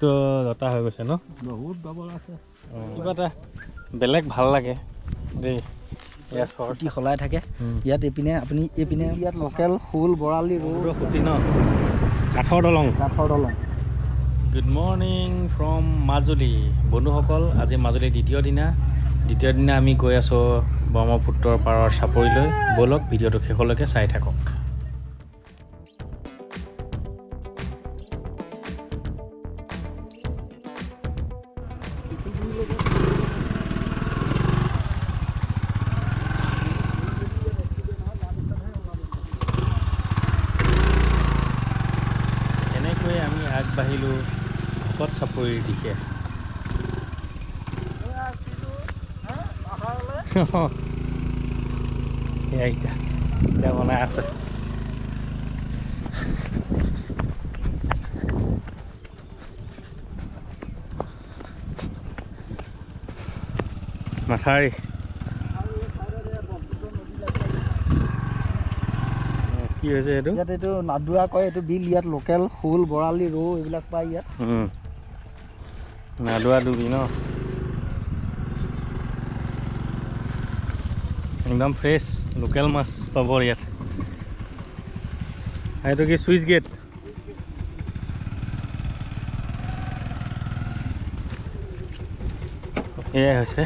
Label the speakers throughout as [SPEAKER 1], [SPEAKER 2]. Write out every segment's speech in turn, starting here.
[SPEAKER 1] তো জতা হৈ গৈছে ন
[SPEAKER 2] বহুত বাবল আছে
[SPEAKER 1] কিবা এটা বেলেগ ভাল লাগে দেই ইয়াত
[SPEAKER 2] ফুটি সলাই থাকে ইয়াত এইপিনে আপুনি এইপিনে ইয়াত লোকেল শোল বৰালি ৰৌ
[SPEAKER 1] ফুটি ন কাঠৰ দলং গুড মৰ্ণিং ফ্ৰম মাজুলী বন্ধুসকল আজি মাজুলীৰ দ্বিতীয় দিনা আমি গৈ আছোঁ ব্ৰহ্মপুত্ৰৰ পাৰৰ চাপৰিলৈ ব'লক ভিডিঅ'টো শেষলৈকে চাই থাকক আমি আগবাঢ়িলোঁ ভকত চাপৰিৰ দিশে এতিয়া বনাই আছে মাথাউৰি কি হৈছে এইটো
[SPEAKER 2] ইয়াত এইটো নাদুৱা কয় এইটো বিল ইয়াত লোকেল শোল বৰালি ৰৌ এইবিলাক পায় ইয়াত
[SPEAKER 1] নাদুৱা ডুবি ন একদম ফ্ৰেছ লোকেল মাছ পাব ইয়াত এইটো কি চুইচ গেট এয়াই হৈছে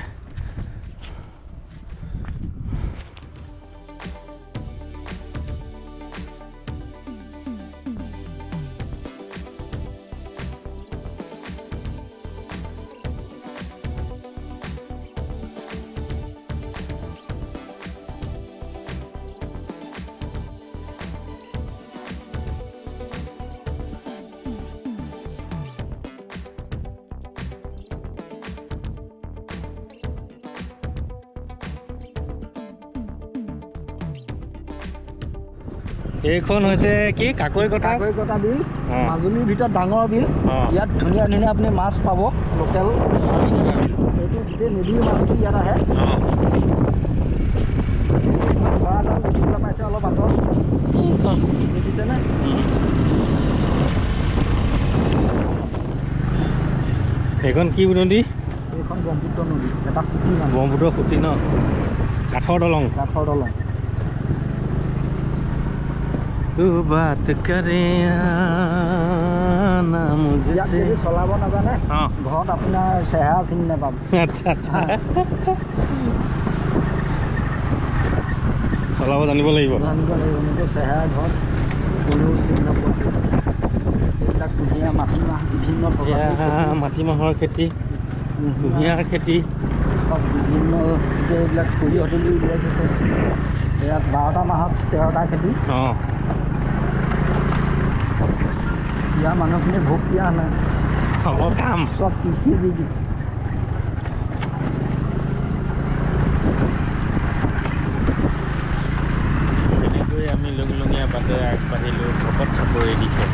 [SPEAKER 1] এইখন হৈছে কি কাকৈকটা
[SPEAKER 2] বিল মাজুলীৰ ভিতৰত ডাঙৰ বিল ইয়াত ধুনীয়া ধুনীয়া আপুনি মাছ পাব লোকেল এইটো গোটেই নদীৰ মাছটো ইয়াত আহে পাইছে অলপ আঁতৰত দেখিছেনে
[SPEAKER 1] এইখন কি নদী
[SPEAKER 2] এইখন ব্ৰহ্মপুত্ৰ নদী এটা খুঁটি
[SPEAKER 1] ব্ৰহ্মপুত্ৰ খুঁটি ন কাঠৰ দলং तू बात करे ना मुझे से
[SPEAKER 2] চলাব নাজানে ঘৰত আপোনাৰ চেহেৰা চিনি নাপাব
[SPEAKER 1] আচ্ছা চলাব জানিব লাগিব
[SPEAKER 2] নিজে চেহেৰা ঘৰত কোনেও চিনি নাপাব এইবিলাক কুঁহিয়া মাটিমাহ বিভিন্ন
[SPEAKER 1] মাটিমাহৰ খেতি কুঁহিয়াৰ খেতি
[SPEAKER 2] চব বিভিন্ন এইবিলাক সৰিয়হটো উলিয়াই থৈছে ইয়াত 12টা মাহত 13টা খেতি ইয়াৰ মানুহখিনি ভোগ দিয়া নাই
[SPEAKER 1] কাম
[SPEAKER 2] চব কৃষি জীৱিক
[SPEAKER 1] এনেকৈ আমি লুংলুঙীয়া বাটেৰে আগবাঢ়িলোঁ ভকত চাপৰিৰ দিশে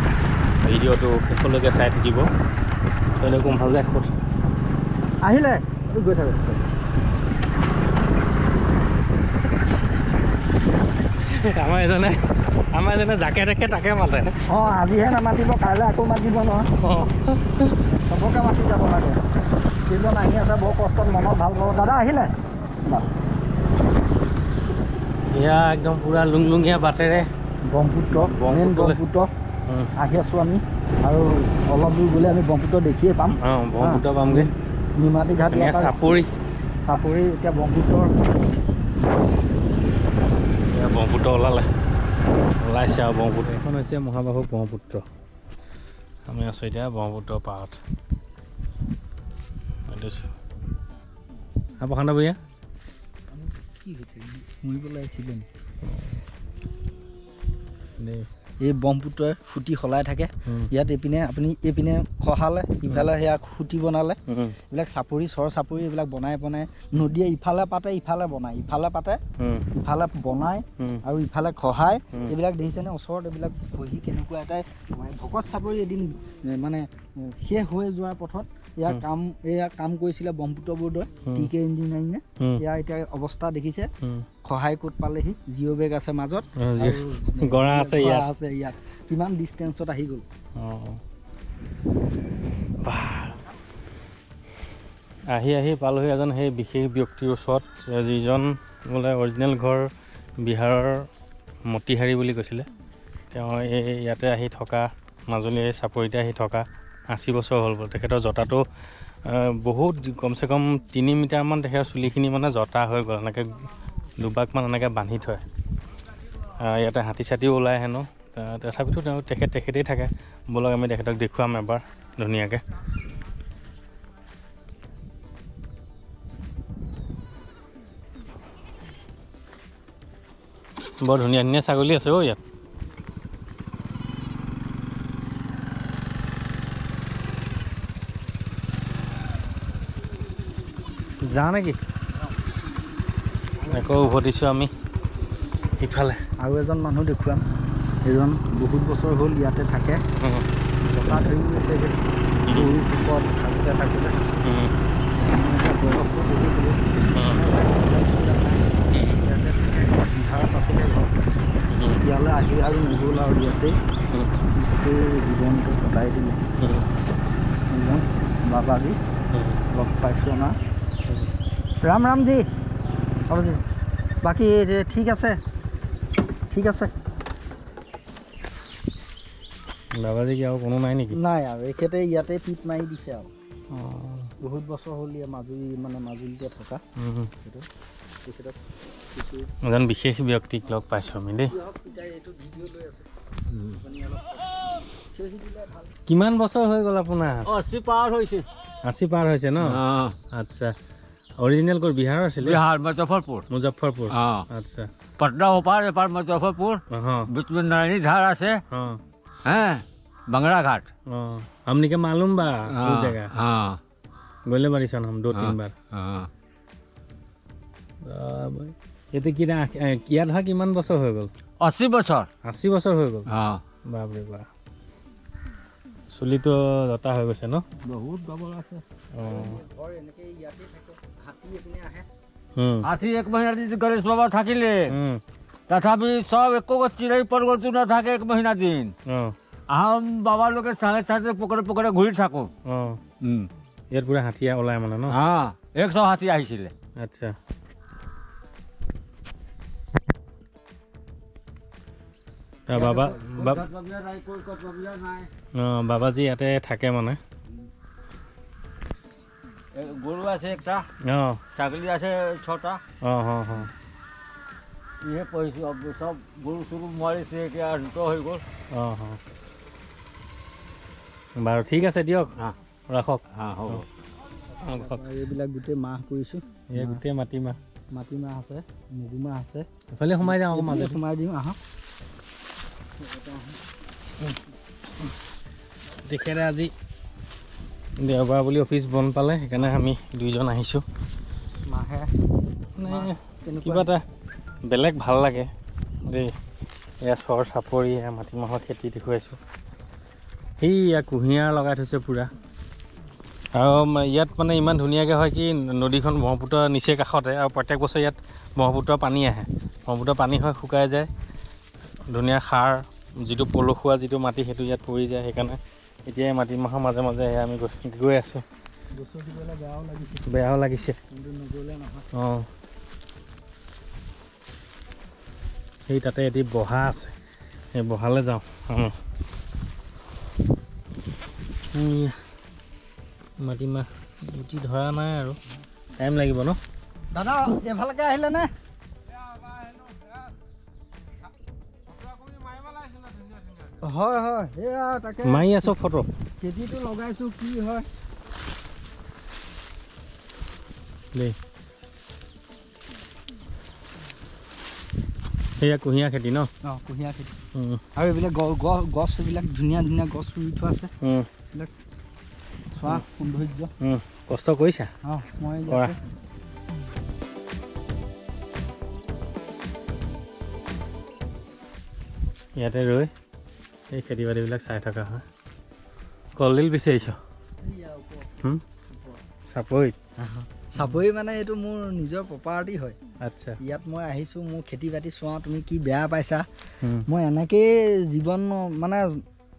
[SPEAKER 1] ভিডিঅ'টো শেষলৈকে চাই থাকিব তেনেকৈ ভাল যায়
[SPEAKER 2] আহিলে গৈ থাকে
[SPEAKER 1] আমাৰ এজনে জাকে তাকে তাকে মাতে
[SPEAKER 2] আজিহে নামাতিব কাইলৈ আকৌ মাতিব নহয় চবকে মাতি যাব লাগে কেইজন আহি আছে বৰ কষ্টত মনত ভাল পাব দাদা আহিলে
[SPEAKER 1] এয়া একদম পুৰা লুংলুঙীয়া বাটেৰে
[SPEAKER 2] ব্ৰহ্মপুত্ৰ আহি আছোঁ আমি আৰু অলপ দূৰ গ'লে আমি ব্ৰহ্মপুত্ৰ দেখিয়ে পাম
[SPEAKER 1] ব্ৰহ্মপুত্ৰ পামগৈ
[SPEAKER 2] নিমাতী ঘাট
[SPEAKER 1] চাপৰি
[SPEAKER 2] এতিয়া ব্ৰহ্মপুত্ৰ
[SPEAKER 1] ওলাইছে আৰু ব্ৰহ্মপুত্ৰ এখন হৈছে মহাবাহু ব্ৰহ্মপুত্ৰ আমি আছোঁ এতিয়া ব্ৰহ্মপুত্ৰ পাৰত প্ৰশান্ত ভূঞা
[SPEAKER 2] কি হৈছে শুনিবলৈ আহিছিলে দেই এই ব্ৰহ্মপুত্ৰই খুঁটি সলাই থাকে ইয়াত এইপিনে আপুনি এইপিনে খহালে ইফালে সেয়া খুঁটি বনালে এইবিলাক চাপৰি চাপৰি এইবিলাক বনাই নদীয়ে ইফালে পাতে ইফালে বনায় ইফালে বনায় আৰু ইফালে খহায় এইবিলাক দেখিছেনে ওচৰত এইবিলাক খহি কেনেকুৱা এটাই ভকত চাপৰি এদিন মানে শেষ হৈ যোৱাৰ পথত এয়া কাম কৰিছিলে ব্ৰহ্মপুত্ৰ বোৰ্ডৰ TK ইঞ্জিনিয়াৰিঙে এয়া এতিয়া অৱস্থা দেখিছে খহাই ক'ত পালেহি জিঅ' বেগ আছে মাজত
[SPEAKER 1] গৰা আছে ইয়াত
[SPEAKER 2] কিমান ডিষ্টেঞ্চত আহি গ'ল
[SPEAKER 1] আহি পালোহি এজন সেই বিশেষ ব্যক্তিৰ ওচৰত যিজন বোলে অৰিজিনেল ঘৰ বিহাৰৰ মতিহাৰী বুলি কৈছিলে। তেওঁ ইয়াতে আহি থকা মাজুলী এই চাপৰিতে আহি থকা 80 বছৰ হ'ল বোলে। তেখেতৰ জঁটাটো বহুত কমচে কম 3 মিটাৰমান তেখেতৰ চুলিখিনি মানে জঁটা হৈ গ'ল, এনেকৈ দুবাকমান এনেকৈ বান্ধি থয়। ইয়াতে হাতী চাতিও ওলাই হেনো, তথাপিতো তেওঁ তেখেতেই থাকে। ব'লক আমি তেখেতক দেখুৱাম এবাৰ ধুনীয়াকৈ। বৰ ধুনীয়া ধুনীয়া ছাগলী আছে অ' ইয়াত। যাওঁ নেকি? আকৌ উভতিছোঁ আমি ইফালে।
[SPEAKER 2] আৰু এজন মানুহ দেখুৱাম, এজন বহুত বছৰ হ'ল ইয়াতে থাকে। জঁটা ধৰি গৈছে থাকোঁতে বয়সটো বহুত হ'ল। ইয়াতে বিহাৰ পাছতে ঘৰ, ইয়ালৈ আহি আৰু নগ'ল আৰু ইয়াতেই গোটেই জীৱনটো কটাই দিলে। এজন বাবাজী লগ পাইছোঁ আমাৰ। ৰাম ৰাম জি, হ'ব জি। বাকী ঠিক আছে।
[SPEAKER 1] বাবাজী কি আৰু কোনো নাই নেকি?
[SPEAKER 2] নাই আৰু এখেতে ইয়াতে পিট মাৰি দিছে আৰু বহুত বছৰ হ'ল ইয়াত মাজুলীতে থকা। তেখেতক
[SPEAKER 1] এজন বিশেষ ব্যক্তিক লগ পাইছোঁ আমি দেই। কিমান বছৰ হৈ গ'ল আপোনাৰ?
[SPEAKER 3] 80 পাৰ হৈছে।
[SPEAKER 1] 80 পাৰ হৈছে ন? আচ্ছা, অৰিজিনেল ক'ৰ? বিহাৰৰ আছিলে?
[SPEAKER 3] बिहार मुजफ्फरपुर।
[SPEAKER 1] मुजफ्फरपुर।
[SPEAKER 3] हाँ
[SPEAKER 1] अच्छा,
[SPEAKER 3] पटना होपार एपार मुजफ्फरपुर।
[SPEAKER 1] हाँ
[SPEAKER 3] बीच में नारायणी धार से
[SPEAKER 1] हाँ
[SPEAKER 3] हैं बंगरा घाट।
[SPEAKER 1] हमने के मालूम बा वो जगह।
[SPEAKER 3] हाँ
[SPEAKER 1] गोले बारी सन हम 2-3 बार।
[SPEAKER 3] हाँ
[SPEAKER 1] এতে কি ইয়াত হয় কিমান বছৰ হৈ গ'ল?
[SPEAKER 3] 80 বছৰ।
[SPEAKER 1] 80 বছৰ হৈ গ'ল।
[SPEAKER 3] हाँ
[SPEAKER 1] বাপৰে বাপ, চুলিটো জটা হৈ গৈছে ন?
[SPEAKER 2] বহুত গবৰ আছে। ঘৰ এনেকৈ ইয়াতে থাকে, হাতী এপিনে আহে।
[SPEAKER 3] हाथी 1 महीना दिन गणेश बाबा থাকিলে तथापि सब एको चिड़ै परगलचू न থাকে 1 महीना दिन। हम बाबा लोग के संगे साथे पकड़े घूरी থাকো।
[SPEAKER 1] ইয়াত পুৰা হাতী ওলাই মানে ন?
[SPEAKER 3] हाँ 100 हाथी আহিছিলে।
[SPEAKER 1] আচ্ছা, বাবাজী ইয়াতে থাকে মানে?
[SPEAKER 3] গরু আছে একটা, ছাগলী আছে 6টা। ইহে পইছো সব গরু চুরু মৰিছে, এতিয়া ঋত হৈ গ'ল।
[SPEAKER 1] বাৰু ঠিক আছে দিয়ক, ৰাখক।
[SPEAKER 3] হ'ব।
[SPEAKER 2] এইবিলাক গোটেই মাহ কৰিছোঁ।
[SPEAKER 1] এই গোটেই মাটিমাহ
[SPEAKER 2] আছে, মগুমাহ আছে।
[SPEAKER 1] এইফালে সোমাই যাওঁ আকৌ মাজে
[SPEAKER 2] সোমাই দিওঁ, আহক।
[SPEAKER 1] তেখেতে আজি দেওবাৰ বুলি অফিচ বন্ধ পালে, সেইকাৰণে আমি দুইজন আহিছোঁ।
[SPEAKER 2] মাহে
[SPEAKER 1] মানে কিবা এটা বেলেগ ভাল লাগে দেই। এয়া চৰ চাপৰি, এয়া মাটিমাহৰ খেতি দেখুৱাইছোঁ। সেয়া কুঁহিয়াৰ লগাই থৈছে পূৰা। আৰু ইয়াত মানে ইমান ধুনীয়াকৈ হয় কি, নদীখন ব্ৰহ্মপুত্ৰৰ নিচেই কাষতে, আৰু প্ৰত্যেক বছৰ ইয়াত ব্ৰহ্মপুত্ৰৰ পানী আহে। ব্ৰহ্মপুত্ৰৰ পানী হয় শুকাই যায়, ধুনীয়া সাৰ যিটো পলসুৱা যিটো মাটি সেইটো ইয়াত পৰি যায়। সেইকাৰণে এতিয়া মাটিমাহৰ মাজে মাজে আমি গৈ আছোঁ। বেয়াও লাগিছে। অঁ, সেই তাতে এটি বহা আছে, সেই বহালৈ যাওঁ। মাটিমাহ গুটি ধৰা নাই আৰু টাইম লাগিব ন?
[SPEAKER 2] দাদা এফালেকে আহিলেনে? হয় হয়, সেয়া তাকে
[SPEAKER 1] মাৰি আছোঁ ফটো।
[SPEAKER 2] খেতিটো লগাইছোঁ, কি হয়
[SPEAKER 1] দেই। সেয়া কুঁহিয়াৰ খেতি ন?
[SPEAKER 2] অঁ, কুঁহিয়াৰ খেতি। আৰু এইবিলাক গছ, এইবিলাক ধুনীয়া ধুনীয়া গছ ৰুই থোৱা আছে। এইবিলাক চোৱা সৌন্দৰ্য।
[SPEAKER 1] কষ্ট কৰিছা?
[SPEAKER 2] অঁ, মই
[SPEAKER 1] কৰা। ইয়াতে ৰৈ এই খেতি বাতিবিলাক চাই থকা হয়। কলডিল বিচাৰিছ? চাপৰিত?
[SPEAKER 2] চাপৰি মানে এইটো মোৰ নিজৰ প্ৰপাৰ্টি হয়।
[SPEAKER 1] আচ্ছা,
[SPEAKER 2] ইয়াত মই আহিছোঁ, মোৰ খেতি বাতি চোৱা, তুমি কি বেয়া পাইছা? মই এনেকেই জীৱন মানে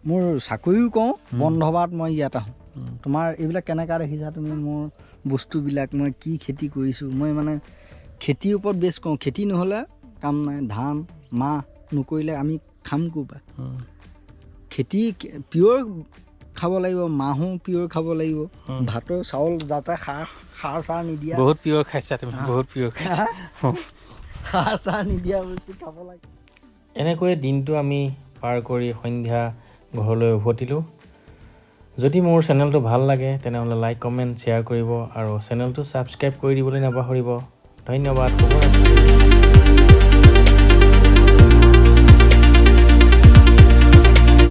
[SPEAKER 2] মোৰ চাকৰিও কৰোঁ, বন্ধ বাৰত মই ইয়াত আহোঁ। তোমাৰ এইবিলাক কেনেকুৱা দেখিছা তুমি মোৰ বস্তুবিলাক, মই কি খেতি কৰিছোঁ, মই মানে খেতিৰ ওপৰত বেছ কৰোঁ। খেতি নহ'লে কাম নাই, ধান মাহ নকৰিলে আমি খাম ক'ৰ পৰা? খেতি পিয়ৰ খাব লাগিব, মাহো পিয়ৰ খাব লাগিব, ভাতৰ চাউল যাতে সাৰ চাৰ নিদিয়া,
[SPEAKER 1] বহুত পিয়ৰ খাইছা তুমি, বহুত পিয়ৰ খাইছা।
[SPEAKER 2] সাৰ চাৰ নিদিয়া বস্তু খাব লাগে।
[SPEAKER 1] এনেকৈয়ে দিনটো আমি পাৰ কৰি সন্ধ্যা ঘৰলৈ উভতিলোঁ। যদি মোৰ চেনেলটো ভাল লাগে তেনেহ'লে লাইক কমেণ্ট শ্বেয়াৰ কৰিব আৰু চেনেলটো ছাবস্ক্ৰাইব কৰি দিবলৈ নাপাহৰিব। ধন্যবাদ।